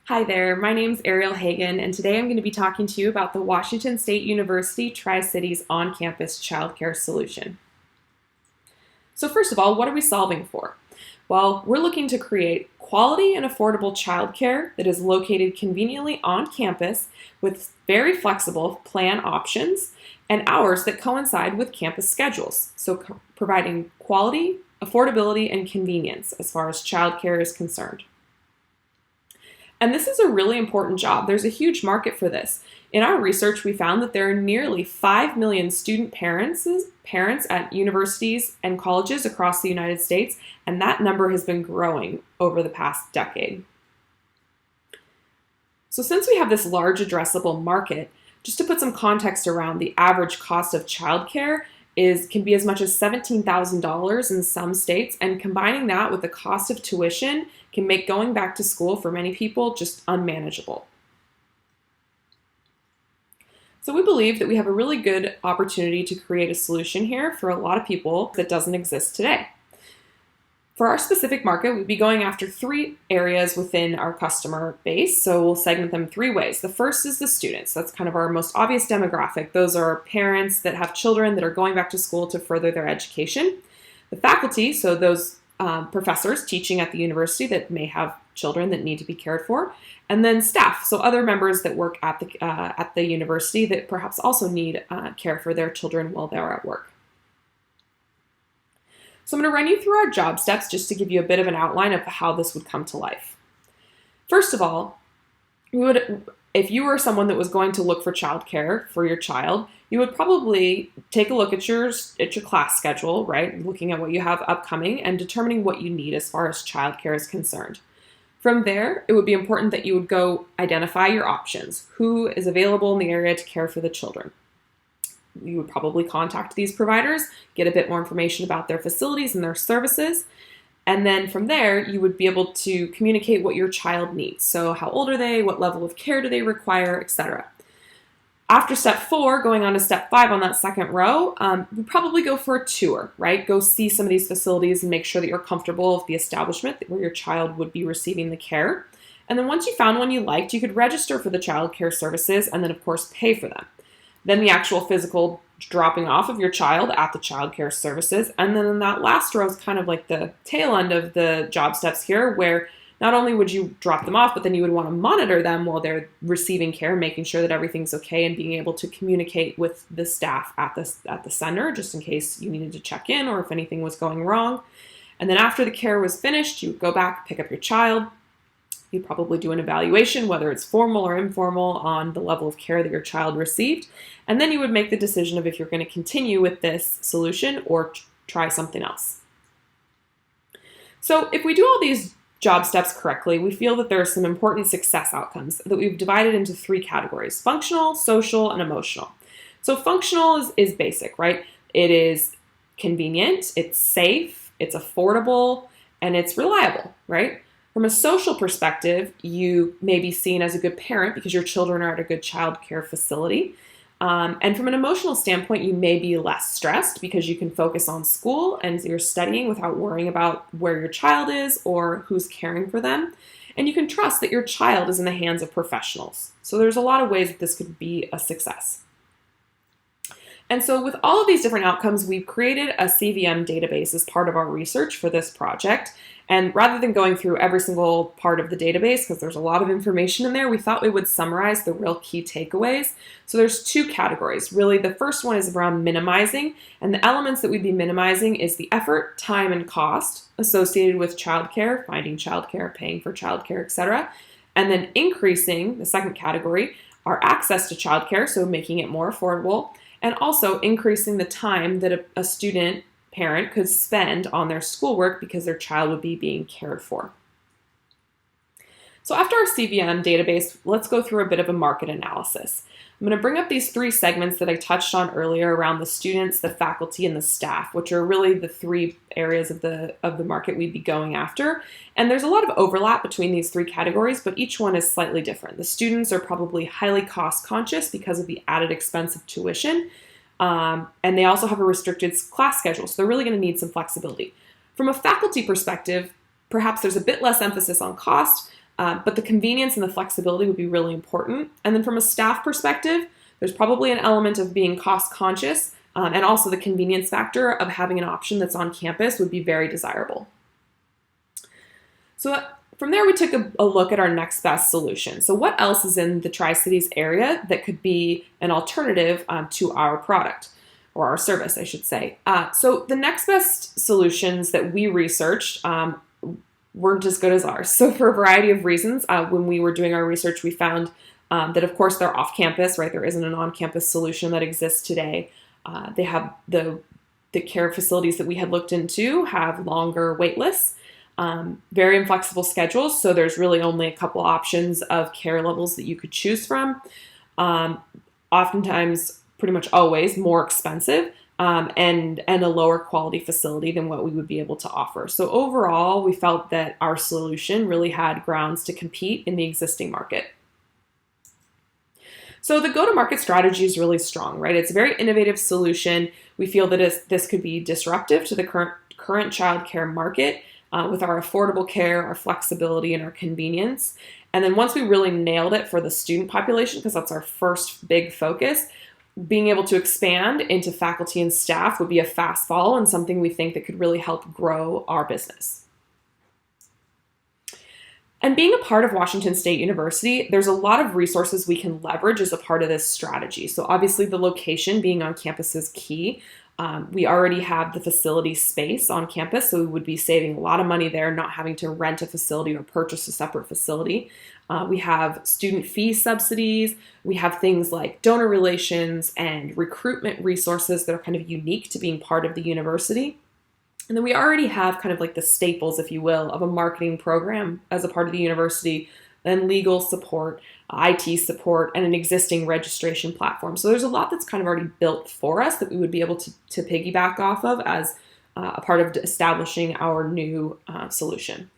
Hi there, my name's Ariel Hagen, and today I'm going to be talking to you about the Washington State University Tri-Cities on-campus childcare solution. So first of all, what are we solving for? Well, we're looking to create quality and affordable childcare that is located conveniently on campus with very flexible plan options and hours that coincide with campus schedules. So providing quality, affordability, and convenience as far as childcare is concerned. And this is a really important job. There's a huge market for this. In our research, we found that there are nearly 5 million student parents at universities and colleges across the United States, and that number has been growing over the past decade. So since we have this large addressable market, just to put some context around, the average cost of childcare can be as much as $17,000 in some states, and combining that with the cost of tuition can make going back to school for many people just unmanageable. So we believe that we have a really good opportunity to create a solution here for a lot of people that doesn't exist today. For our specific market, we'd be going after 3 areas within our customer base, so we'll segment them 3 ways. The first is the students. That's kind of our most obvious demographic. Those are parents that have children that are going back to school to further their education. The faculty, so those professors teaching at the university that may have children that need to be cared for. And then staff, so other members that work at the university that perhaps also need care for their children while they're at work. So I'm going to run you through our job steps just to give you a bit of an outline of how this would come to life. First of all, if you were someone that was going to look for childcare for your child, you would probably take a look at your class schedule, right? Looking at what you have upcoming and determining what you need as far as childcare is concerned. From there, it would be important that you would go identify your options. Who is available in the area to care for the children? You would probably contact these providers, get a bit more information about their facilities and their services, and then from there, you would be able to communicate what your child needs. So how old are they, what level of care do they require, etc. After step 4, going on to step 5 on that second row, we probably go for a tour, right? Go see some of these facilities and make sure that you're comfortable with the establishment where your child would be receiving the care. And then once you found one you liked, you could register for the child care services and then of course pay for them. Then the actual physical dropping off of your child at the child care services. And then in that last row is kind of like the tail end of the job steps here, where not only would you drop them off, but then you would want to monitor them while they're receiving care, making sure that everything's okay and being able to communicate with the staff at the center, just in case you needed to check in or if anything was going wrong. And then after the care was finished, you would go back, pick up your child. You'd probably do an evaluation, whether it's formal or informal, on the level of care that your child received. And then you would make the decision of if you're going to continue with this solution or try something else. So if we do all these job steps correctly, we feel that there are some important success outcomes that we've divided into 3 categories: functional, social, and emotional. So functional is basic, right? It is convenient, it's safe, it's affordable, and it's reliable, right? From a social perspective, you may be seen as a good parent because your children are at a good child care facility. And from an emotional standpoint, you may be less stressed because you can focus on school and you're studying without worrying about where your child is or who's caring for them. And you can trust that your child is in the hands of professionals. So there's a lot of ways that this could be a success. And so with all of these different outcomes, we've created a CVM database as part of our research for this project. And rather than going through every single part of the database, because there's a lot of information in there, we thought we would summarize the real key takeaways. So there's 2 categories. Really, the first one is around minimizing, and the elements that we'd be minimizing is the effort, time, and cost associated with childcare, finding childcare, paying for childcare, etc. And then increasing, the second category, our access to childcare, so making it more affordable, and also increasing the time that a student parent could spend on their schoolwork because their child would be being cared for. So after our CVM database, let's go through a bit of a market analysis. I'm going to bring up these 3 segments that I touched on earlier around the students, the faculty, and the staff, which are really the 3 areas of the market we'd be going after. And there's a lot of overlap between these 3 categories, but each one is slightly different. The students are probably highly cost conscious because of the added expense of tuition. And they also have a restricted class schedule, so they're really going to need some flexibility. From a faculty perspective, perhaps there's a bit less emphasis on cost, but the convenience and the flexibility would be really important. And then from a staff perspective, there's probably an element of being cost conscious, and also the convenience factor of having an option that's on campus would be very desirable. So from there, we took a look at our next best solution. So what else is in the Tri-Cities area that could be an alternative to our product, or our service, I should say. So the next best solutions that we researched weren't as good as ours. So for a variety of reasons, when we were doing our research, we found that of course they're off campus, right? There isn't an on-campus solution that exists today. They have the care facilities that we had looked into have longer wait lists, very inflexible schedules. So there's really only a couple options of care levels that you could choose from. Oftentimes, pretty much always, more expensive. And a lower quality facility than what we would be able to offer. So overall, we felt that our solution really had grounds to compete in the existing market. So the go-to-market strategy is really strong, right? It's a very innovative solution. We feel that this could be disruptive to the current childcare market with our affordable care, our flexibility, and our convenience. And then once we really nailed it for the student population, because that's our first big focus, being able to expand into faculty and staff would be a fast follow and something we think that could really help grow our business. And being a part of Washington State University, there's a lot of resources we can leverage as a part of this strategy. So obviously the location being on campus is key. We already have the facility space on campus, so we would be saving a lot of money there, not having to rent a facility or purchase a separate facility. We have student fee subsidies. We have things like donor relations and recruitment resources that are kind of unique to being part of the university. And then we already have kind of like the staples, if you will, of a marketing program as a part of the university, then legal support, IT support, and an existing registration platform. So there's a lot that's kind of already built for us that we would be able to piggyback off of as a part of establishing our new solution.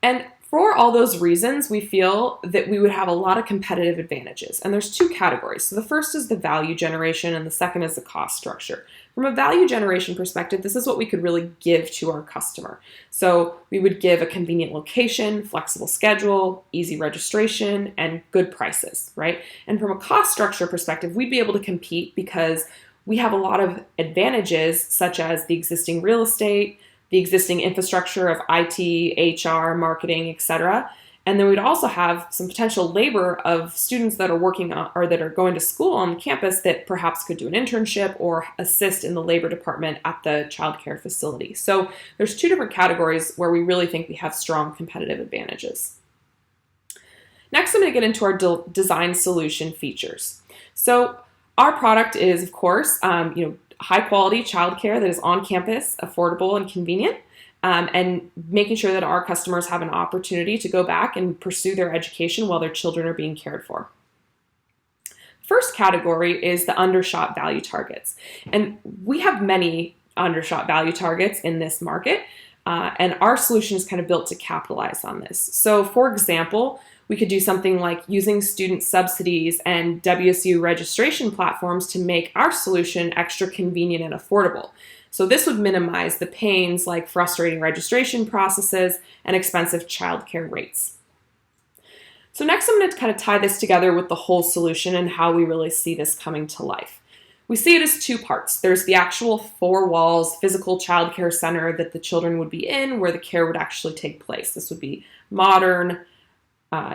And for all those reasons, we feel that we would have a lot of competitive advantages. And there's two categories. So the first is the value generation, and the second is the cost structure. From a value generation perspective, this is what we could really give to our customer. So we would give a convenient location, flexible schedule, easy registration, and good prices, right? And from a cost structure perspective, we'd be able to compete because we have a lot of advantages, such as the existing real estate, the existing infrastructure of IT, HR, marketing, etc. And then we'd also have some potential labor of students that are working on, or that are going to school on campus that perhaps could do an internship or assist in the labor department at the childcare facility. So there's two different categories where we really think we have strong competitive advantages. Next, I'm going to get into our design solution features. So our product is, of course, high quality childcare that is on campus, affordable and convenient, and making sure that our customers have an opportunity to go back and pursue their education while their children are being cared for. First category is the Undershot value targets. And we have many Undershot value targets in this market, and our solution is kind of built to capitalize on this. So for example, we could do something like using student subsidies and WSU registration platforms to make our solution extra convenient and affordable. So this would minimize the pains like frustrating registration processes and expensive childcare rates. So next I'm going to kind of tie this together with the whole solution and how we really see this coming to life. We see it as two parts. There's the actual four walls physical childcare center that the children would be in, where the care would actually take place. This would be modern,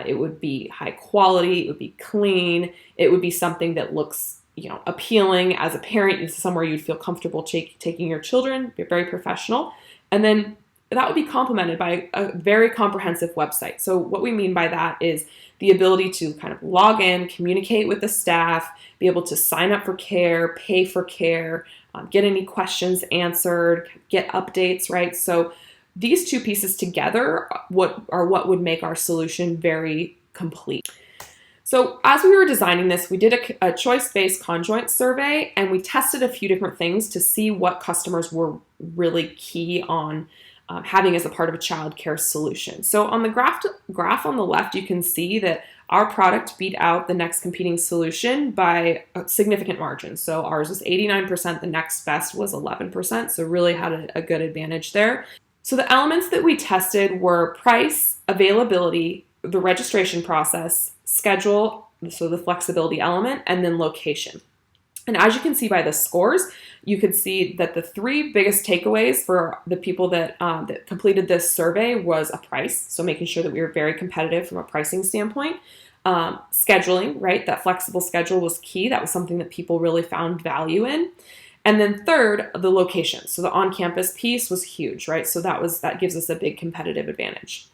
it would be high quality, it would be clean, it would be something that looks, appealing as a parent. It's somewhere you'd feel comfortable taking your children, be very professional. And then that would be complemented by a very comprehensive website. So what we mean by that is the ability to kind of log in, communicate with the staff, be able to sign up for care, pay for care, get any questions answered, get updates, right? So these two pieces together what would make our solution very complete. So as we were designing this, we did a choice-based Conjoint survey, and we tested a few different things to see what customers were really key on having as a part of a childcare solution. So on the graph on the left, you can see that our product beat out the next competing solution by a significant margin. So ours was 89%, the next best was 11%, so really had a good advantage there. So the elements that we tested were price, availability, the registration process, schedule, so the flexibility element, and then location. And as you can see by the scores, you could see that the three biggest takeaways for the people that completed this survey was a price, so making sure that we were very competitive from a pricing standpoint. Scheduling, right? That flexible schedule was key. That was something that people really found value in. And then third, the location. So the on-campus piece was huge, right? So that gives us a big competitive advantage.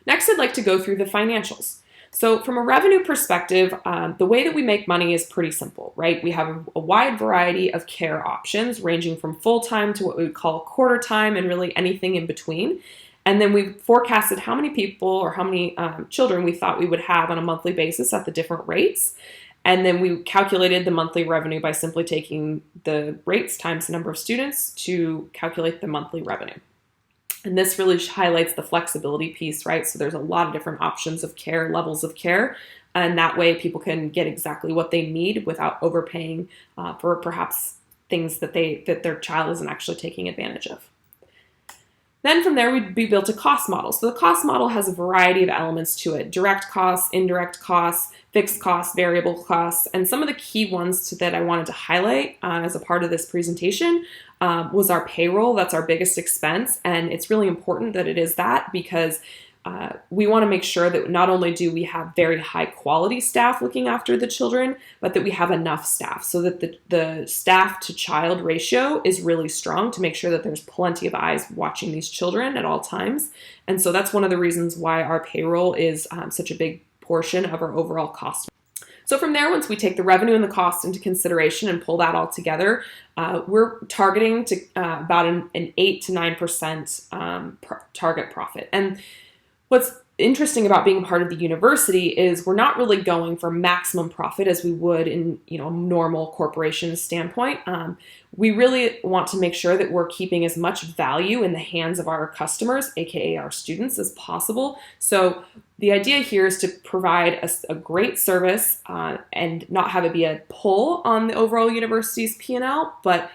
Next, I'd like to go through the financials. So from a revenue perspective, the way that we make money is pretty simple, right? We have a wide variety of care options ranging from full-time to what we would call quarter time and really anything in between. And then we forecasted how many people or how many children we thought we would have on a monthly basis at the different rates. And then we calculated the monthly revenue by simply taking the rates times the number of students to calculate the monthly revenue. And this really highlights the flexibility piece, right? So there's a lot of different options of care, levels of care, and that way people can get exactly what they need without overpaying for perhaps things that their child isn't actually taking advantage of. Then from there, we built a cost model. So the cost model has a variety of elements to it: direct costs, indirect costs, fixed costs, variable costs. And some of the key ones that I wanted to highlight as a part of this presentation was our payroll. That's our biggest expense. And it's really important that it is that because we want to make sure that not only do we have very high quality staff looking after the children, but that we have enough staff so that the staff to child ratio is really strong to make sure that there's plenty of eyes watching these children at all times. And so that's one of the reasons why our payroll is such a big portion of our overall cost. So from there, once we take the revenue and the cost into consideration and pull that all together, we're targeting to about an 8 to 9% target profit. And what's interesting about being part of the university is we're not really going for maximum profit as we would in a normal corporation standpoint. We really want to make sure that we're keeping as much value in the hands of our customers, aka our students, as possible. So the idea here is to provide a great service and not have it be a pull on the overall university's P&L, but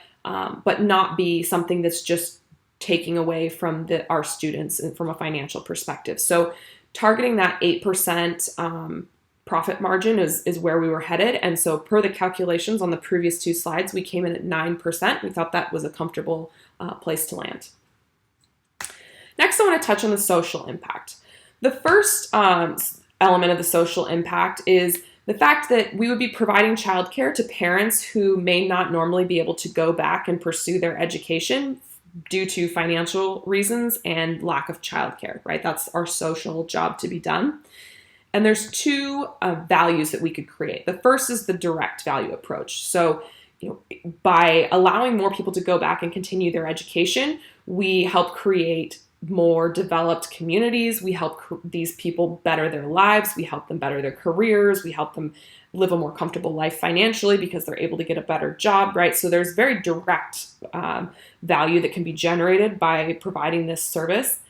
not be something that's just taking away from our students and from a financial perspective. So targeting that 8% profit margin is where we were headed. And so per the calculations on the previous two slides, we came in at 9%. We thought that was a comfortable place to land. Next, I want to touch on the social impact. The first element of the social impact is the fact that we would be providing childcare to parents who may not normally be able to go back and pursue their education due to financial reasons and lack of childcare, right? That's our social job to be done. And there's two values that we could create. The first is the direct value approach. So, by allowing more people to go back and continue their education, we help create more developed communities. We help these people better their lives. We help them better their careers. We help them live a more comfortable life financially because they're able to get a better job, right? So there's very direct value that can be generated by providing this service.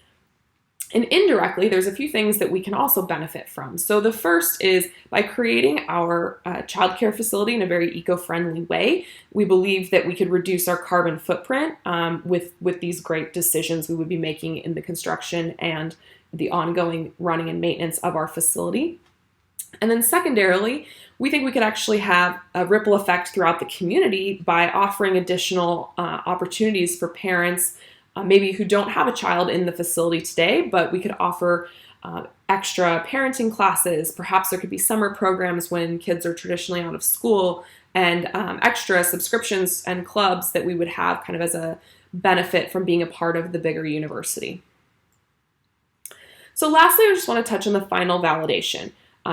And indirectly, there's a few things that we can also benefit from. So the first is by creating our childcare facility in a very eco-friendly way, we believe that we could reduce our carbon footprint with these great decisions we would be making in the construction and the ongoing running and maintenance of our facility. And then secondarily, we think we could actually have a ripple effect throughout the community by offering additional opportunities for parents maybe who don't have a child in the facility today, but we could offer extra parenting classes. Perhaps there could be summer programs when kids are traditionally out of school, and extra subscriptions and clubs that we would have kind of as a benefit from being a part of the bigger university. So lastly, I just want to touch on the final validation.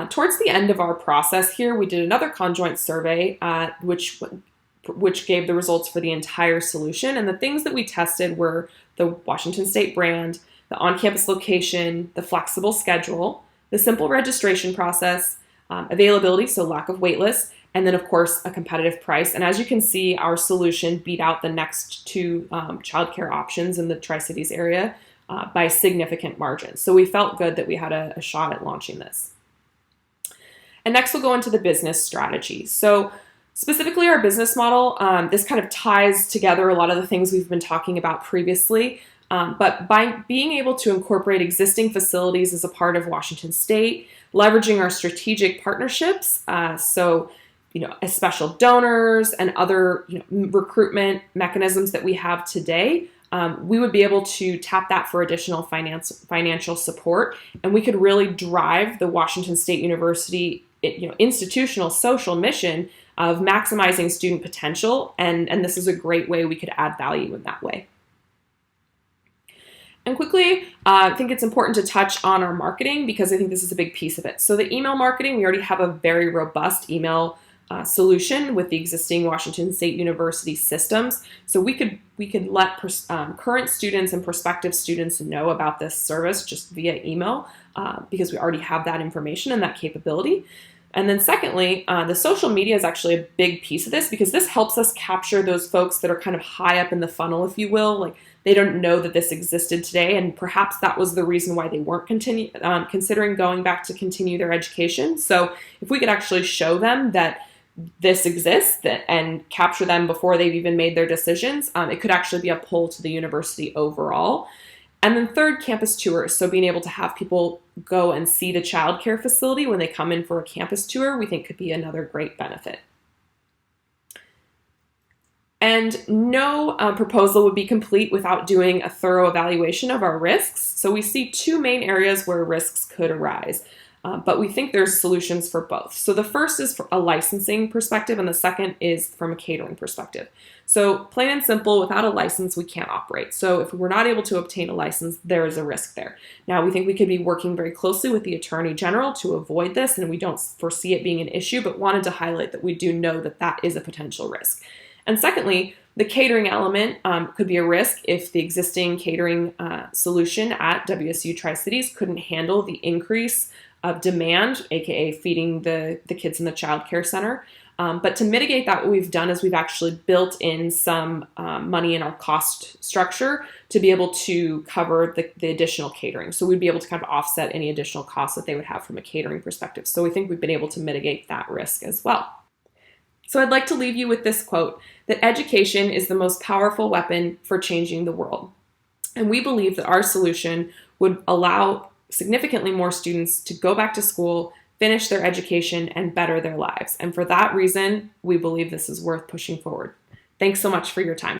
Towards the end of our process here, we did another conjoint survey, which gave the results for the entire solution. And the things that we tested were the Washington State brand, the on-campus location, the flexible schedule, the simple registration process, availability, so lack of wait lists, and then of course a competitive price. And as you can see, our solution beat out the next two childcare options in the Tri-Cities area by significant margins. So we felt good that we had a shot at launching this. And next we'll go into the business strategy. So specifically our business model, this kind of ties together a lot of the things we've been talking about previously. But by being able to incorporate existing facilities as a part of Washington State, leveraging our strategic partnerships, as special donors and other recruitment mechanisms that we have today, we would be able to tap that for additional financial support, and we could really drive the Washington State University institutional social mission of maximizing student potential, and this is a great way we could add value in that way. And quickly, I think it's important to touch on our marketing because I think this is a big piece of it. So the email marketing, we already have a very robust email solution with the existing Washington State University systems. So we could let current students and prospective students know about this service just via email because we already have that information and that capability. And then secondly, the social media is actually a big piece of this because this helps us capture those folks that are kind of high up in the funnel, if you will. Like they don't know that this existed today, and perhaps that was the reason why they weren't considering going back to continue their education. So if we could actually show them that this exists and capture them before they've even made their decisions, it could actually be a pull to the university overall. And then third, campus tours. So being able to have people go and see the childcare facility when they come in for a campus tour, we think could be another great benefit. And no proposal would be complete without doing a thorough evaluation of our risks. So we see two main areas where risks could arise. But we think there's solutions for both. So the first is from a licensing perspective, and the second is from a catering perspective. So plain and simple, without a license, we can't operate. So if we're not able to obtain a license, there is a risk there. Now, we think we could be working very closely with the Attorney General to avoid this, and we don't foresee it being an issue, but wanted to highlight that we do know that that is a potential risk. And secondly, the catering element could be a risk if the existing catering solution at WSU Tri-Cities couldn't handle the increase of demand, aka feeding the kids in the child care center. But to mitigate that, what we've done is we've actually built in some money in our cost structure to be able to cover the additional catering. So we'd be able to kind of offset any additional costs that they would have from a catering perspective. So we think we've been able to mitigate that risk as well. So I'd like to leave you with this quote, that education is the most powerful weapon for changing the world. And we believe that our solution would allow significantly more students to go back to school, finish their education, and better their lives. And for that reason, we believe this is worth pushing forward. Thanks so much for your time.